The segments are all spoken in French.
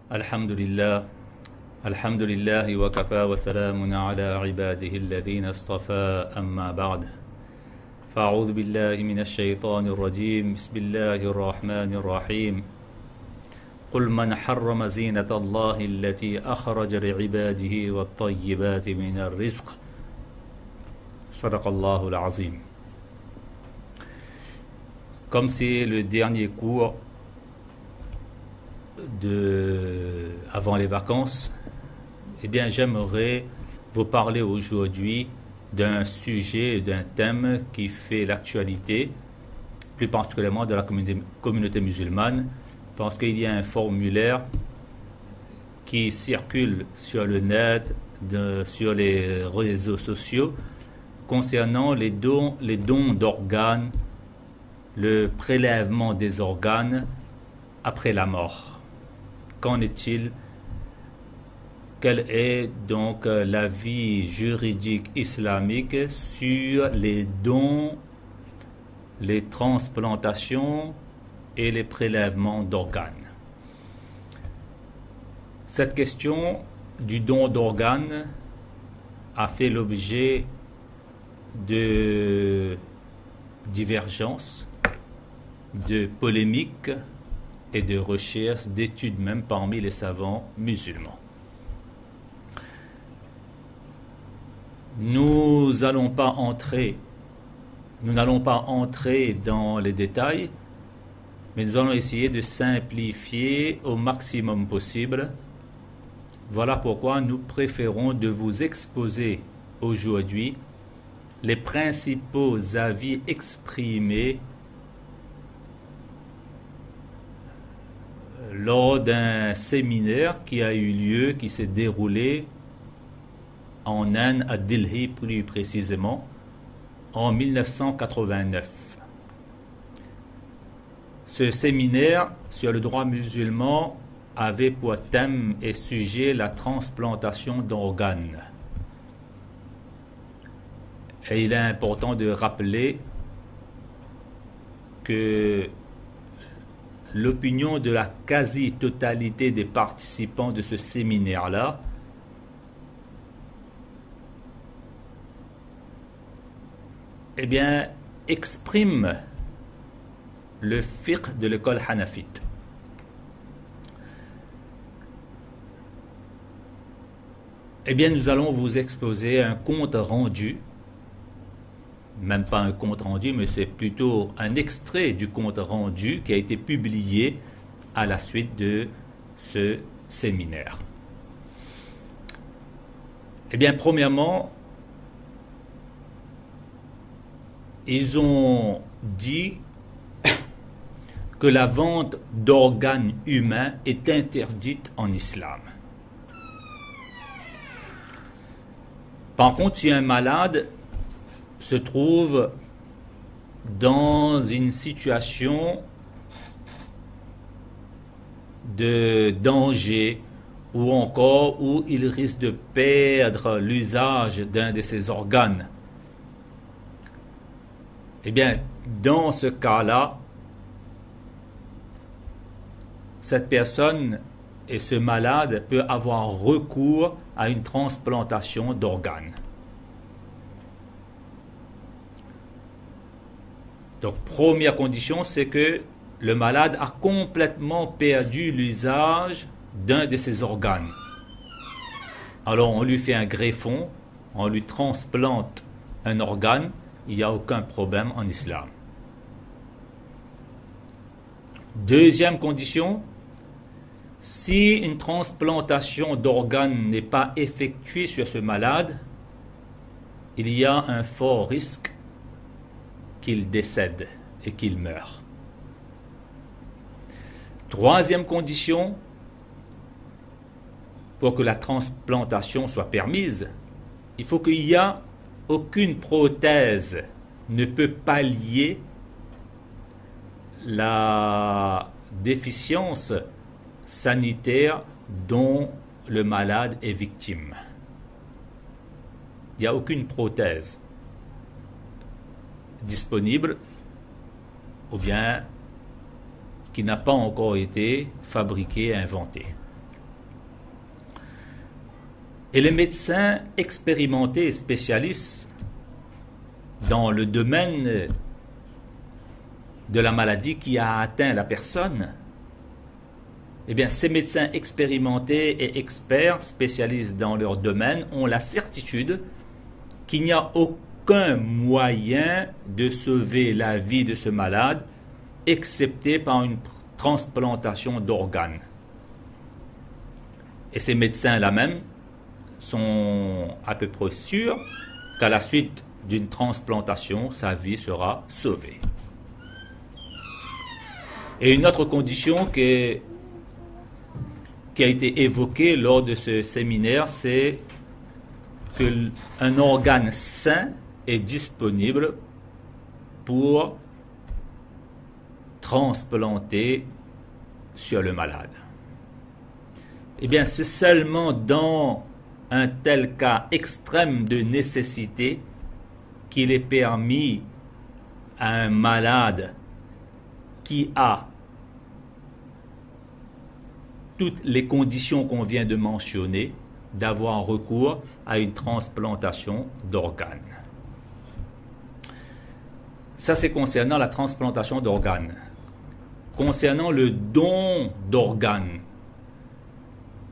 الحمد لله الحمد لله وكفى وسلام على عباده الذين اصطفى أما بعد فأعوذ بالله من الشيطان الرجيم بسم الله الرحمن الرحيم قل من حرم زينة الله التي أخرج لعباده والطيبات من الرزق صدق الله العظيم. Comme c'est le dernier cours avant les vacances, eh bien j'aimerais vous parler aujourd'hui d'un sujet, d'un thème qui fait l'actualité, plus particulièrement de la communauté musulmane, parce qu'il y a un formulaire qui circule sur le net, sur les réseaux sociaux, concernant les dons d'organes, le prélèvement des organes après la mort. Qu'en est-il? Quel est donc l'avis juridique islamique sur les dons, les transplantations et les prélèvements d'organes? Cette question du don d'organes a fait l'objet de divergences, de polémiques et de recherches, d'études même parmi les savants musulmans. Nous n'allons pas entrer dans les détails, mais nous allons essayer de simplifier au maximum possible. Voilà pourquoi nous préférons de vous exposer aujourd'hui les principaux avis exprimés lors d'un séminaire qui a eu lieu, qui s'est déroulé en Inde, à Delhi plus précisément, en 1989. Ce séminaire sur le droit musulman avait pour thème et sujet la transplantation d'organes. Et il est important de rappeler que l'opinion de la quasi-totalité des participants de ce séminaire-là exprime le fiqh de l'école hanafite. Nous allons vous exposer un compte rendu, même pas un compte rendu, mais c'est plutôt un extrait du compte rendu qui a été publié à la suite de ce séminaire. Premièrement, ils ont dit que la vente d'organes humains est interdite en islam. Par contre, si un malade se trouve dans une situation de danger ou encore où il risque de perdre l'usage d'un de ses organes, dans ce cas-là, cette personne et ce malade peut avoir recours à une transplantation d'organes. Donc, première condition, c'est que le malade a complètement perdu l'usage d'un de ses organes. Alors, on lui fait un greffon, on lui transplante un organe, il n'y a aucun problème en islam. Deuxième condition, si une transplantation d'organes n'est pas effectuée sur ce malade, il y a un fort risque qu'il décède et qu'il meure. Troisième condition, pour que la transplantation soit permise, il faut qu'il y ait aucune prothèse ne peut pallier la déficience sanitaire dont le malade est victime. Il n'y a aucune prothèse disponible ou bien qui n'a pas encore été fabriquée et inventée. Et les médecins expérimentés et spécialistes dans le domaine de la maladie qui a atteint la personne, eh bien, ces médecins expérimentés et experts, spécialistes dans leur domaine, ont la certitude qu'il n'y a aucun moyen de sauver la vie de ce malade, excepté par une transplantation d'organes. Et ces médecins-là même sont à peu près sûrs qu'à la suite d'une transplantation, sa vie sera sauvée. Et une autre condition qui a été évoquée lors de ce séminaire, c'est qu'un organe sain est disponible pour transplanter sur le malade. Eh bien, c'est seulement dans un tel cas extrême de nécessité qu'il est permis à un malade qui a toutes les conditions qu'on vient de mentionner d'avoir recours à une transplantation d'organes. Ça, c'est concernant la transplantation d'organes. Concernant le don d'organes,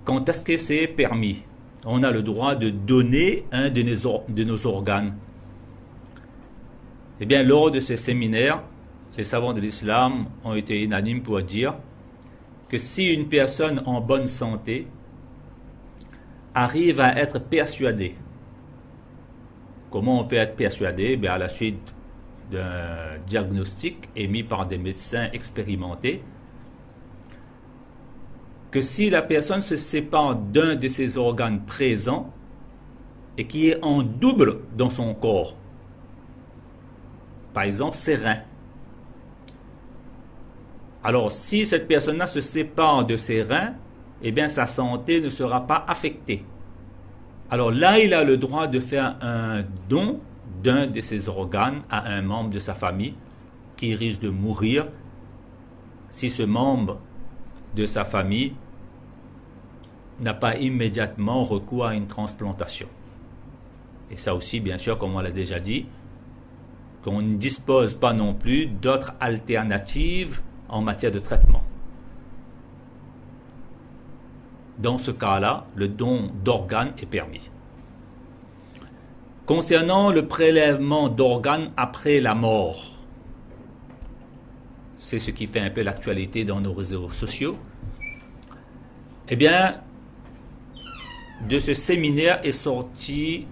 quand est-ce que c'est permis? On a le droit de donner un de nos organes. Eh bien, lors de ces séminaires, les savants de l'islam ont été unanimes pour dire que si une personne en bonne santé arrive à être persuadée, comment on peut être persuadé? Bien, à la suite d'un diagnostic émis par des médecins expérimentés, que si la personne se sépare d'un de ses organes présents et qui est en double dans son corps, par exemple ses reins, alors si cette personne-là se sépare de ses reins, eh bien sa santé ne sera pas affectée. Alors là, il a le droit de faire un don d'un de ses organes à un membre de sa famille qui risque de mourir si ce membre de sa famille n'a pas immédiatement recours à une transplantation. Et ça aussi, bien sûr, comme on l'a déjà dit, qu'on ne dispose pas non plus d'autres alternatives en matière de traitement. Dans ce cas-là, le don d'organes est permis. Concernant le prélèvement d'organes après la mort, c'est ce qui fait un peu l'actualité dans nos réseaux sociaux, eh bien, de ce séminaire est sorti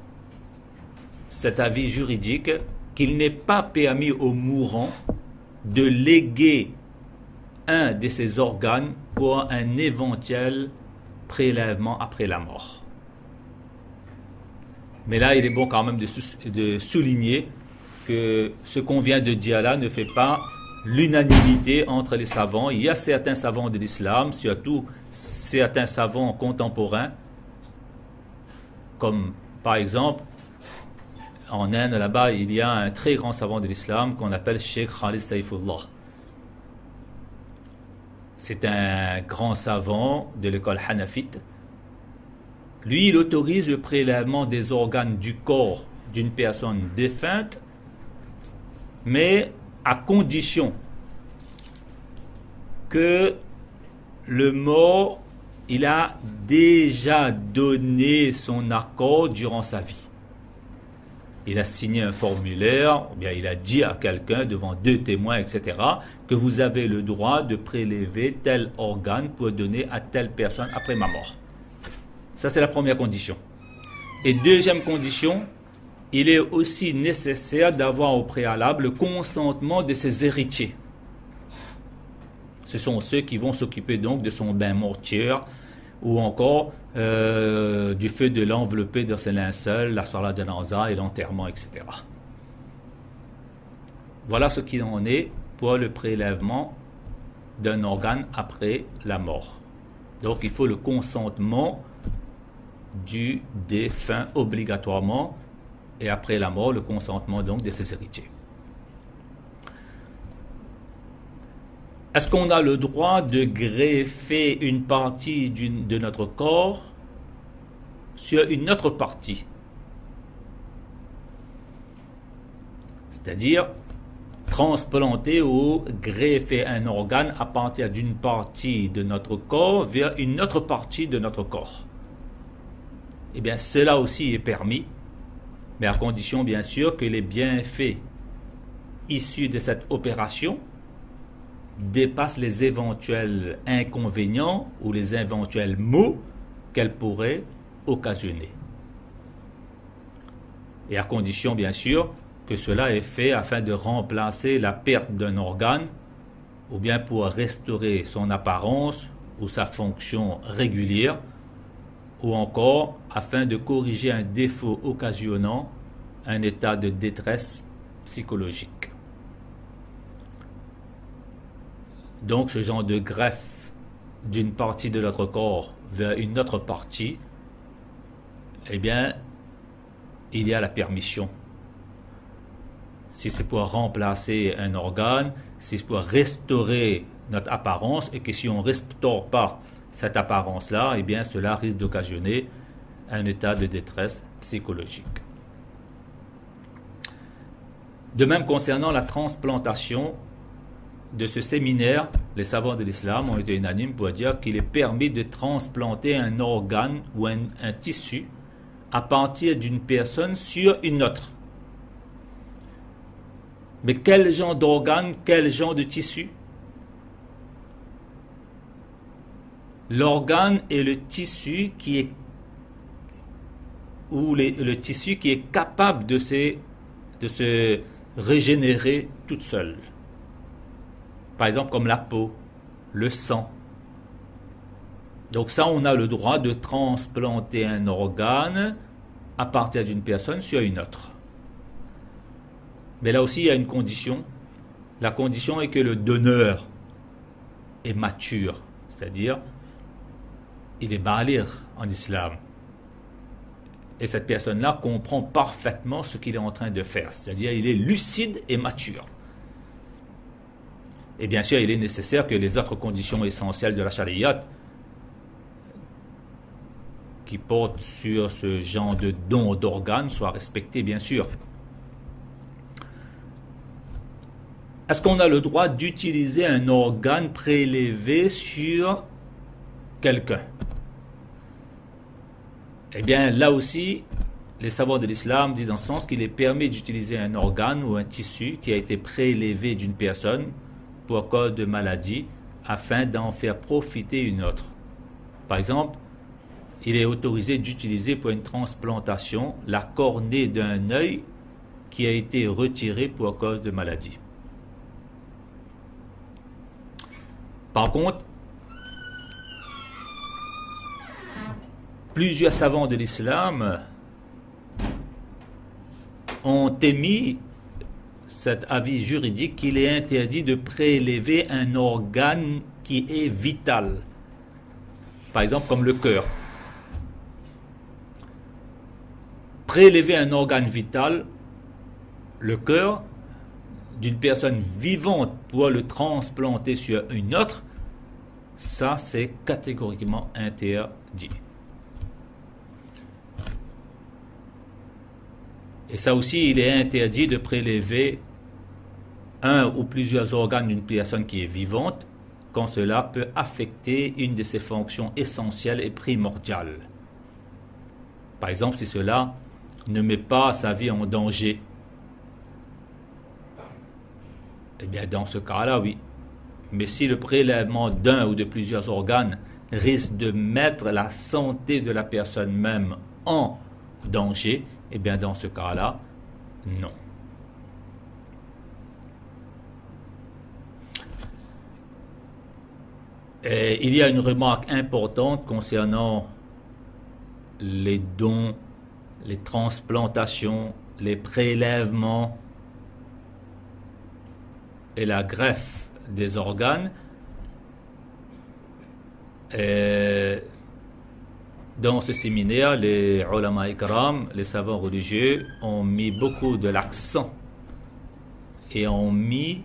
cet avis juridique qu'il n'est pas permis aux mourants de léguer un de ses organes pour un éventuel prélèvement après la mort. Mais là, il est bon quand même de souligner que ce qu'on vient de dire là ne fait pas l'unanimité entre les savants. Il y a certains savants de l'islam, surtout certains savants contemporains, comme par exemple en Inde, là-bas, il y a un très grand savant de l'islam qu'on appelle Cheikh Khalid Saifullah. C'est un grand savant de l'école hanafite. Lui, il autorise le prélèvement des organes du corps d'une personne défunte, mais à condition que le mort, il a déjà donné son accord durant sa vie. Il a signé un formulaire, ou bien il a dit à quelqu'un devant 2 témoins, etc., que vous avez le droit de prélever tel organe pour donner à telle personne après ma mort. Ça, c'est la première condition. Et deuxième condition, il est aussi nécessaire d'avoir au préalable le consentement de ses héritiers. Ce sont ceux qui vont s'occuper donc de son bain mortuaire ou encore du fait de l'envelopper dans ses linceuls, la salat janaza et l'enterrement, etc. Voilà ce qu'il en est pour le prélèvement d'un organe après la mort. Donc il faut le consentement du défunt obligatoirement, et après la mort, le consentement donc de ses héritiers. Est-ce qu'on a le droit de greffer une partie de notre corps sur une autre partie. C'est-à-dire transplanter ou greffer un organe à partir d'une partie de notre corps vers une autre partie de notre corps. Eh bien, cela aussi est permis, mais à condition, bien sûr, que les bienfaits issus de cette opération dépassent les éventuels inconvénients ou les éventuels maux qu'elle pourrait occasionner. Et à condition, bien sûr, que cela est fait afin de remplacer la perte d'un organe ou bien pour restaurer son apparence ou sa fonction régulière ou encore afin de corriger un défaut occasionnant un état de détresse psychologique. Donc ce genre de greffe d'une partie de notre corps vers une autre partie, eh bien, il y a la permission. Si c'est pour remplacer un organe, si c'est pour restaurer notre apparence, et que si on ne restaure pas cette apparence-là, eh bien cela risque d'occasionner un état de détresse psychologique. De même, concernant la transplantation de ce séminaire, les savants de l'islam ont été unanimes pour dire qu'il est permis de transplanter un organe ou un tissu à partir d'une personne sur une autre. Mais quel genre d'organe, quel genre de tissu? L'organe est le tissu qui est le tissu qui est capable de se régénérer toute seule. Par exemple, comme la peau, le sang. Donc ça, on a le droit de transplanter un organe à partir d'une personne sur une autre. Mais là aussi, il y a une condition. La condition est que le donneur est mature, c'est-à-dire il est baligh en islam. Et cette personne-là comprend parfaitement ce qu'il est en train de faire, c'est-à-dire il est lucide et mature. Et bien sûr, il est nécessaire que les autres conditions essentielles de la charia qui portent sur ce genre de don d'organes soient respectées, bien sûr. Est-ce qu'on a le droit d'utiliser un organe prélevé sur quelqu'un? Eh bien, là aussi, les savants de l'islam disent en ce sens qu'il est permis d'utiliser un organe ou un tissu qui a été prélevé d'une personne pour cause de maladie afin d'en faire profiter une autre. Par exemple, il est autorisé d'utiliser pour une transplantation la cornée d'un œil qui a été retiré pour cause de maladie. Par contre, plusieurs savants de l'islam ont émis cet avis juridique qu'il est interdit de prélever un organe qui est vital. Par exemple, comme le cœur. Prélever un organe vital, le cœur, d'une personne vivante pour le transplanter sur une autre, ça c'est catégoriquement interdit. Et ça aussi, il est interdit de prélever un ou plusieurs organes d'une personne qui est vivante quand cela peut affecter une de ses fonctions essentielles et primordiales. Par exemple, si cela ne met pas sa vie en danger, eh bien dans ce cas-là, oui. Mais si le prélèvement d'un ou de plusieurs organes risque de mettre la santé de la personne même en danger, eh bien dans ce cas-là, non. Et il y a une remarque importante concernant les dons, les transplantations, les prélèvements et la greffe des organes. Et dans ce séminaire, les ulama ikram, les savants religieux, ont mis beaucoup de l'accent et ont mis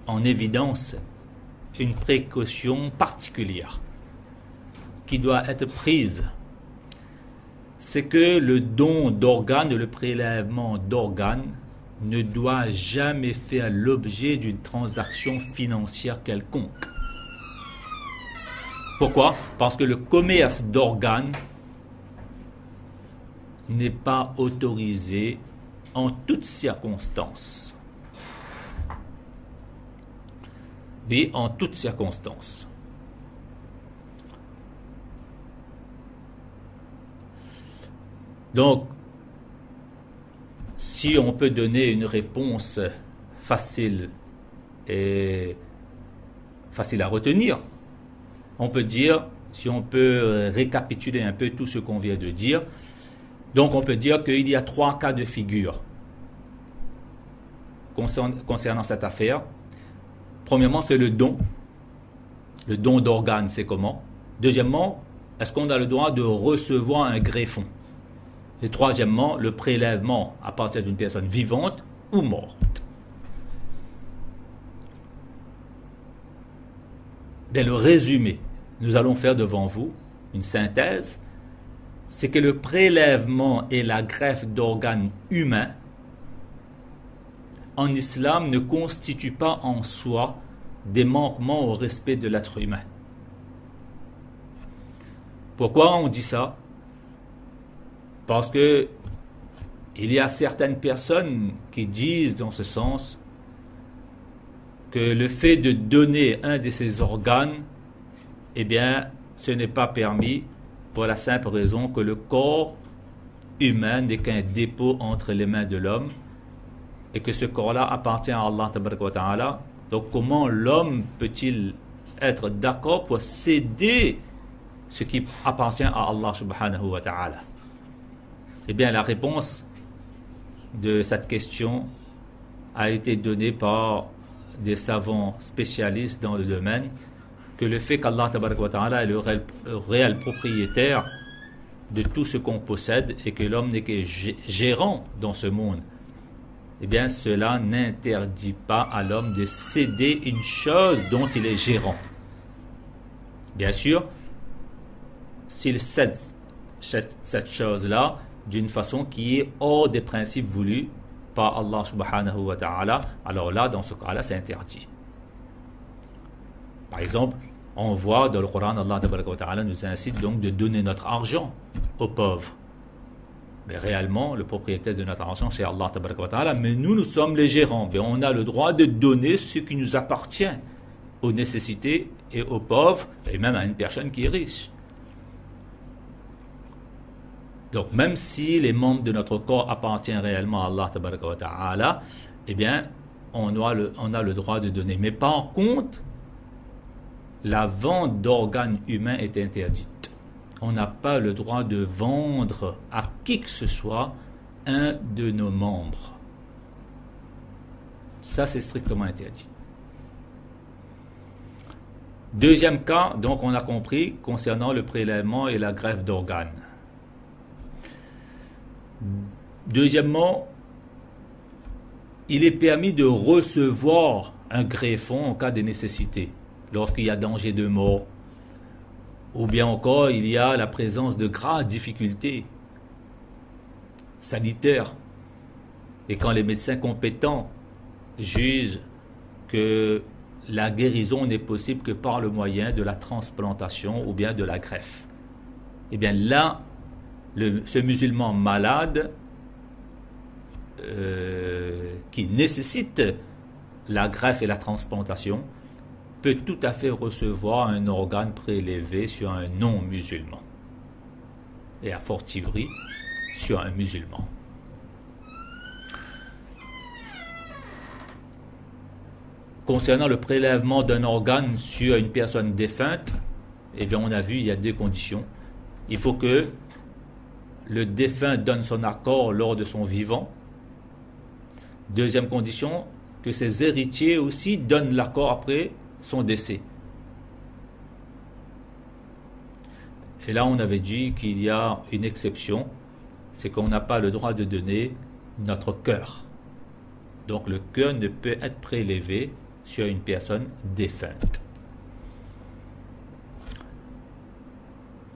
en évidence une précaution particulière qui doit être prise c'est que le don d'organes, le prélèvement d'organes, ne doit jamais faire l'objet d'une transaction financière quelconque. Pourquoi? Parce que le commerce d'organes n'est pas autorisé en toutes circonstances. Oui, en toutes circonstances. Donc, si on peut donner une réponse facile et facile à retenir, on peut dire, si on peut récapituler un peu tout ce qu'on vient de dire, donc on peut dire qu'il y a 3 cas de figure concernant cette affaire. Premièrement, c'est le don. Le don d'organes, c'est comment? Deuxièmement, est-ce qu'on a le droit de recevoir un greffon? Et troisièmement, le prélèvement à partir d'une personne vivante ou morte. Bien, le résumé, nous allons faire devant vous une synthèse, c'est que le prélèvement et la greffe d'organes humains en islam ne constituent pas en soi des manquements au respect de l'être humain. Pourquoi on dit ça? Parce que il y a certaines personnes qui disent dans ce sens que le fait de donner un de ces organes, eh bien, ce n'est pas permis pour la simple raison que le corps humain n'est qu'un dépôt entre les mains de l'homme et que ce corps-là appartient à Allah tabaraka wa ta'ala. Donc comment l'homme peut-il être d'accord pour céder ce qui appartient à Allah subhanahu wa ta'ala? Eh bien, la réponse de cette question a été donnée par des savants spécialistes dans le domaine, que le fait qu'Allah tabaraka wa ta'ala est le réel propriétaire de tout ce qu'on possède et que l'homme n'est que gérant dans ce monde, eh bien, cela n'interdit pas à l'homme de céder une chose dont il est gérant. Bien sûr, s'il cède cette chose-là d'une façon qui est hors des principes voulus par Allah subhanahu wa ta'ala, alors là, dans ce cas-là, c'est interdit. Par exemple, on voit dans le Coran, Allah tabaraka wa ta'ala nous incite donc de donner notre argent aux pauvres. Mais réellement, le propriétaire de notre argent, c'est Allah tabaraka wa ta'ala, mais nous sommes les gérants. Mais on a le droit de donner ce qui nous appartient aux nécessités et aux pauvres, et même à une personne qui est riche. Donc, même si les membres de notre corps appartiennent réellement à Allah tabaraka wa ta'ala, eh bien, on a le droit de donner. Mais par contre, la vente d'organes humains est interdite. On n'a pas le droit de vendre à qui que ce soit un de nos membres. Ça, c'est strictement interdit. Deuxième cas, donc on a compris, concernant le prélèvement et la greffe d'organes. Deuxièmement, il est permis de recevoir un greffon en cas de nécessité, lorsqu'il y a danger de mort, ou bien encore il y a la présence de graves difficultés sanitaires, et quand les médecins compétents jugent que la guérison n'est possible que par le moyen de la transplantation ou bien de la greffe. Et bien là, ce musulman malade qui nécessite la greffe et la transplantation peut tout à fait recevoir un organe prélevé sur un non-musulman, et a fortiori sur un musulman. Concernant le prélèvement d'un organe sur une personne défunte, eh bien on a vu, il y a 2 conditions. Il faut que le défunt donne son accord lors de son vivant. Deuxième condition, que ses héritiers aussi donnent l'accord après son décès. Et là, on avait dit qu'il y a une exception, c'est qu'on n'a pas le droit de donner notre cœur. Donc le cœur ne peut être prélevé sur une personne défunte.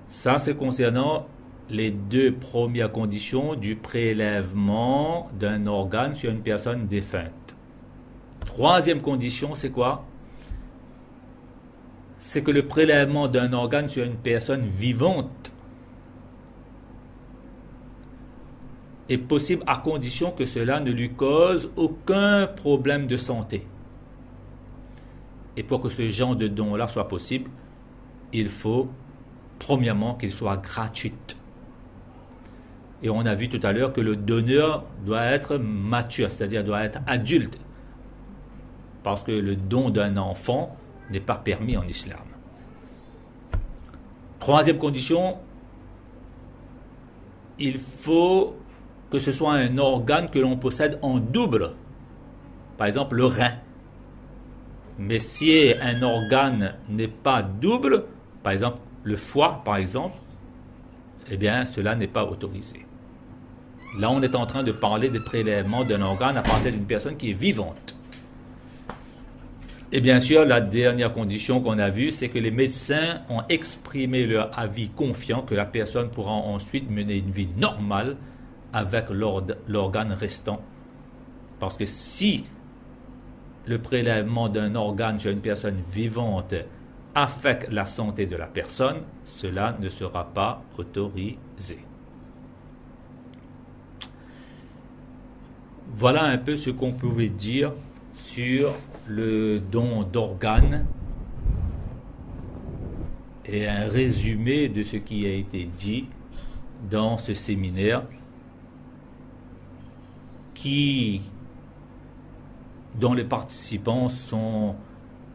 Ça, c'est concernant les deux premières conditions du prélèvement d'un organe sur une personne défunte. Troisième condition, c'est quoi? C'est que le prélèvement d'un organe sur une personne vivante est possible à condition que cela ne lui cause aucun problème de santé. Et pour que ce genre de don-là soit possible, il faut premièrement qu'il soit gratuit. Et on a vu tout à l'heure que le donneur doit être mature, c'est-à-dire doit être adulte. Parce que le don d'un enfant n'est pas permis en islam. Troisième condition, il faut que ce soit un organe que l'on possède en double. Par exemple, le rein. Mais si un organe n'est pas double, par exemple le foie, par exemple, eh bien cela n'est pas autorisé. Là, on est en train de parler des prélèvements d'un organe à partir d'une personne qui est vivante. Et bien sûr, la dernière condition qu'on a vue, c'est que les médecins ont exprimé leur avis confiant que la personne pourra ensuite mener une vie normale avec l'organe restant. Parce que si le prélèvement d'un organe sur une personne vivante affecte la santé de la personne, cela ne sera pas autorisé. Voilà un peu ce qu'on pouvait dire sur le don d'organes et un résumé de ce qui a été dit dans ce séminaire dont les participants sont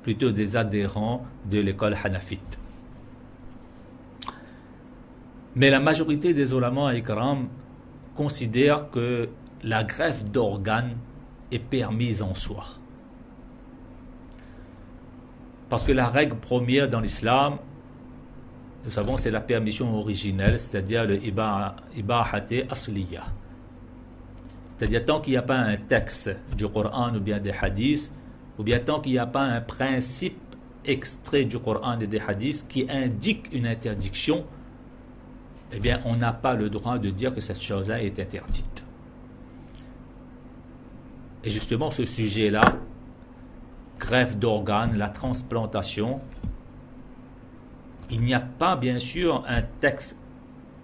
plutôt des adhérents de l'école hanafite. Mais la majorité des ulama ikram considèrent que la greffe d'organes est permise en soi. Parce que la règle première dans l'islam, nous savons, c'est la permission originelle, c'est-à-dire le ibahate asliya. C'est-à-dire tant qu'il n'y a pas un texte du Coran ou bien des hadiths, ou bien tant qu'il n'y a pas un principe extrait du Coran et des hadiths qui indique une interdiction, eh bien on n'a pas le droit de dire que cette chose-là est interdite. Et justement ce sujet-là, greffe d'organes, la transplantation, il n'y a pas bien sûr un texte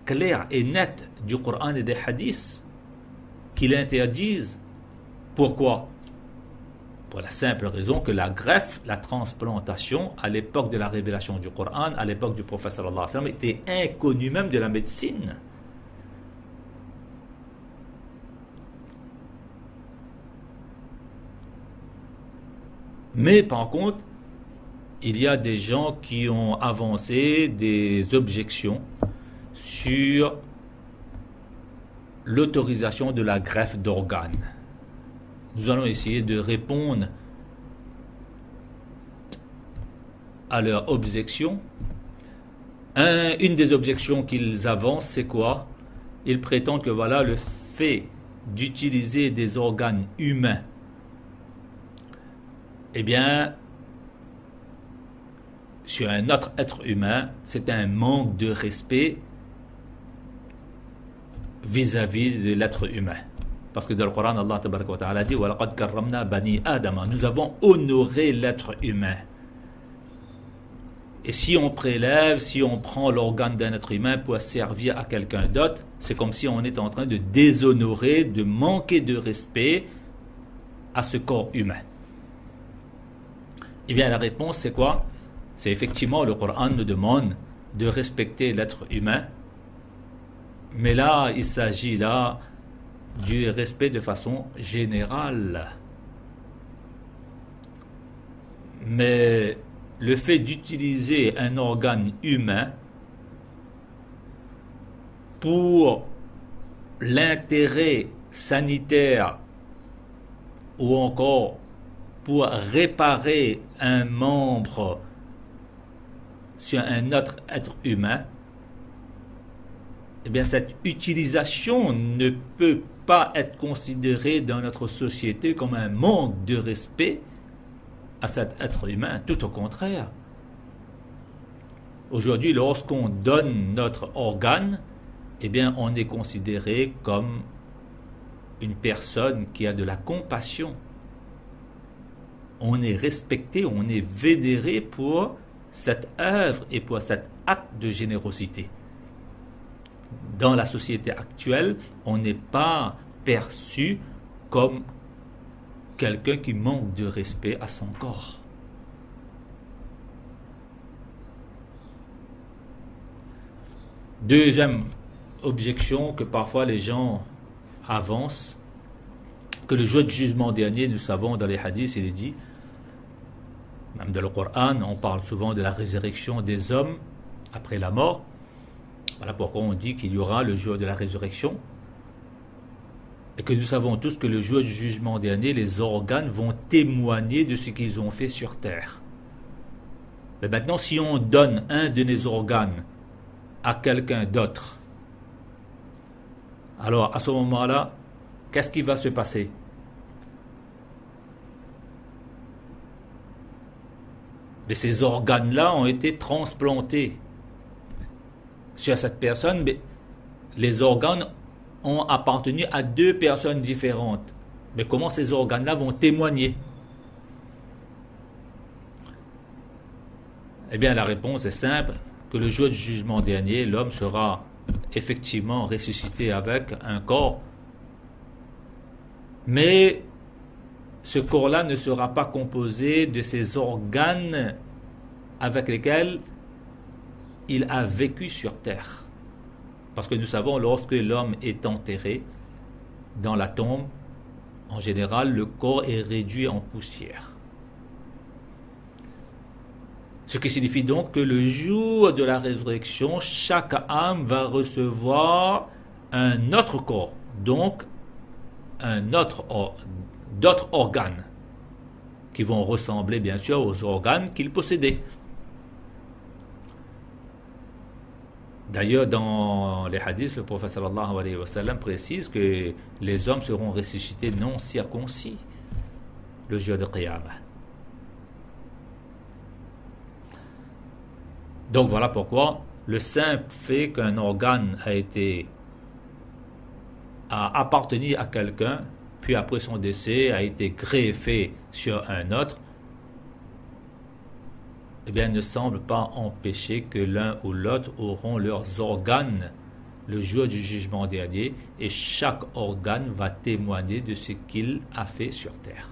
clair et net du Coran et des hadiths qui l'interdisent. Pourquoi? Pour la simple raison que la greffe, la transplantation, à l'époque de la révélation du Coran, à l'époque du prophète sallallahu alayhi wa sallam, était inconnue même de la médecine. Mais par contre, il y a des gens qui ont avancé des objections sur l'autorisation de la greffe d'organes. Nous allons essayer de répondre à leurs objections. Une des objections qu'ils avancent, c'est quoi? Ils prétendent que voilà, le fait d'utiliser des organes humains, eh bien, sur un autre être humain, c'est un manque de respect vis-à-vis de l'être humain. Parce que dans le Coran, Allah tabaraka wa ta'ala dit وَلَقَدْ كَرَّمْنَا بَنِي آدَمَ. Nous avons honoré l'être humain. Et si on prélève, si on prend l'organe d'un être humain pour servir à quelqu'un d'autre, c'est comme si on est en train de déshonorer, de manquer de respect à ce corps humain. Eh bien, la réponse, c'est quoi? C'est effectivement, le Coran nous demande de respecter l'être humain. Mais là, il s'agit là du respect de façon générale. Mais le fait d'utiliser un organe humain pour l'intérêt sanitaire ou encore pour réparer un membre sur un autre être humain, eh bien cette utilisation ne peut pas être considérée dans notre société comme un manque de respect à cet être humain, tout au contraire. Aujourd'hui, lorsqu'on donne notre organe, eh bien, on est considéré comme une personne qui a de la compassion. On est respecté, on est vénéré pour cette œuvre et pour cet acte de générosité. Dans la société actuelle, on n'est pas perçu comme quelqu'un qui manque de respect à son corps. Deuxième objection que parfois les gens avancent, que le jour du jugement dernier, nous savons dans les hadiths, il est dit, même dans le Coran, on parle souvent de la résurrection des hommes après la mort. Voilà pourquoi on dit qu'il y aura le jour de la résurrection. Et que nous savons tous que le jour du jugement dernier, les organes vont témoigner de ce qu'ils ont fait sur terre. Mais maintenant, si on donne un de nos organes à quelqu'un d'autre, alors à ce moment-là, qu'est-ce qui va se passer? Mais ces organes-là ont été transplantés sur cette personne, mais les organes ont appartenu à deux personnes différentes. Mais comment ces organes-là vont témoigner? Eh bien, la réponse est simple, que le jour du jugement dernier, l'homme sera effectivement ressuscité avec un corps, mais ce corps-là ne sera pas composé de ces organes avec lesquels il a vécu sur terre. Parce que nous savons, lorsque l'homme est enterré dans la tombe, en général, le corps est réduit en poussière. Ce qui signifie donc que le jour de la résurrection, chaque âme va recevoir un autre corps, donc d'autres organes, qui vont ressembler bien sûr aux organes qu'il possédait. D'ailleurs, dans les hadiths, le prophète sallallahu alayhi wa sallam précise que les hommes seront ressuscités non circoncis le jour de Qiyamah. Donc voilà pourquoi le simple fait qu'un organe a appartenu à quelqu'un, puis après son décès a été greffé sur un autre, eh bien, ne semble pas empêcher que l'un ou l'autre auront leurs organes le jour du jugement dernier, et chaque organe va témoigner de ce qu'il a fait sur terre.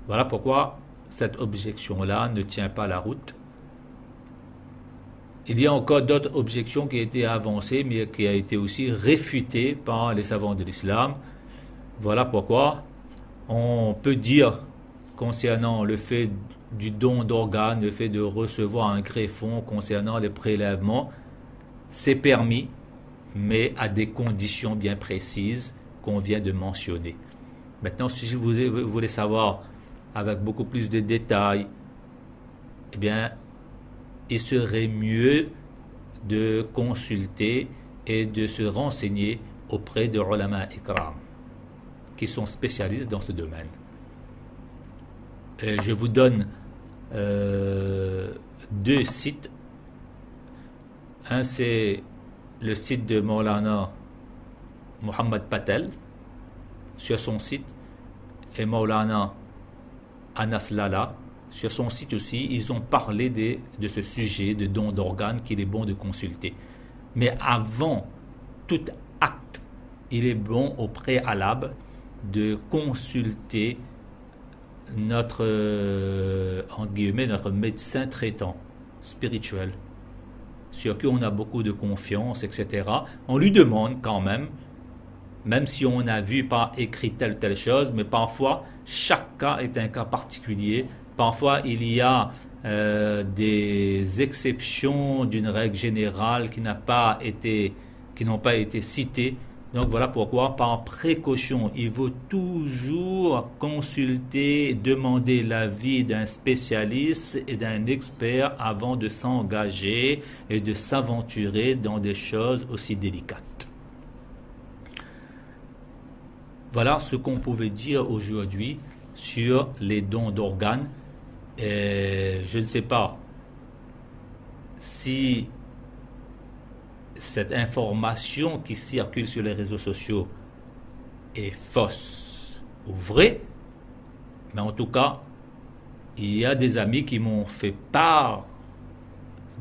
Voilà pourquoi cette objection-là ne tient pas la route. Il y a encore d'autres objections qui ont été avancées, mais qui ont été aussi réfutées par les savants de l'islam. Voilà pourquoi on peut dire, concernant le fait du don d'organes, le fait de recevoir un greffon, concernant les prélèvements, c'est permis, mais à des conditions bien précises qu'on vient de mentionner. Maintenant, si vous voulez savoir avec beaucoup plus de détails, eh bien, il serait mieux de consulter et de se renseigner auprès de ulama ikram, qui sont spécialistes dans ce domaine. Je vous donne deux sites. Un, c'est le site de Maulana Mohammed Patel, sur son site, et Maulana Anas Lala, sur son site aussi. Ils ont parlé de ce sujet de don d'organes qu'il est bon de consulter. Mais avant tout acte, il est bon au préalable de consulter notre médecin traitant spirituel, sur qui on a beaucoup de confiance, etc. On lui demande quand même si on a vu par écrit telle chose, mais parfois chaque cas est un cas particulier. Parfois il y a des exceptions d'une règle générale qui n'ont pas été citées. Donc voilà pourquoi, par précaution, il faut toujours consulter, demander l'avis d'un spécialiste et d'un expert avant de s'engager et de s'aventurer dans des choses aussi délicates. Voilà ce qu'on pouvait dire aujourd'hui sur les dons d'organes. Et je ne sais pas si cette information qui circule sur les réseaux sociaux est fausse ou vraie, mais en tout cas, il y a des amis qui m'ont fait part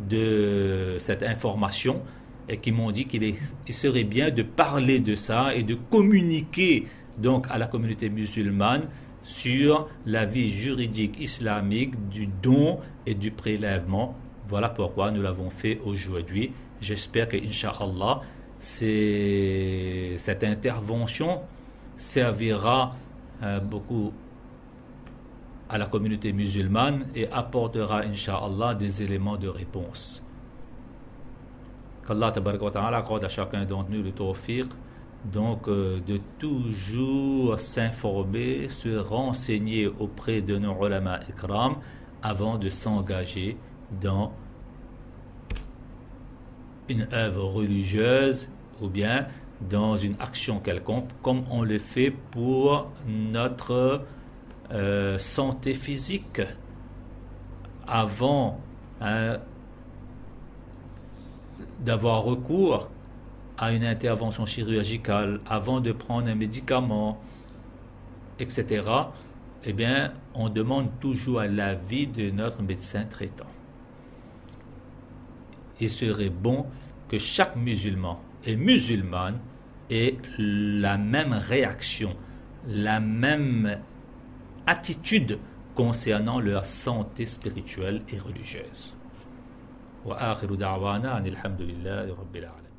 de cette information et qui m'ont dit qu'il serait bien de parler de ça et de communiquer donc à la communauté musulmane sur la vie juridique islamique du don et du prélèvement. Voilà pourquoi nous l'avons fait aujourd'hui. J'espère que, Inch'Allah, cette intervention servira beaucoup à la communauté musulmane et apportera, Inch'Allah, des éléments de réponse. Qu'Allah tabaraka wa ta'ala accorde à chacun d'entre nous le tawfiq, donc de toujours s'informer, se renseigner auprès de nos ulama ikram avant de s'engager dans une œuvre religieuse ou bien dans une action quelconque, comme on le fait pour notre santé physique. Avant d'avoir recours à une intervention chirurgicale, avant de prendre un médicament, etc., eh bien, on demande toujours l'avis de notre médecin traitant. Il serait bon que chaque musulman et musulmane ait la même réaction, la même attitude concernant leur santé spirituelle et religieuse. Wa akhiru da'wana anil hamdulillahi rabbil alamin.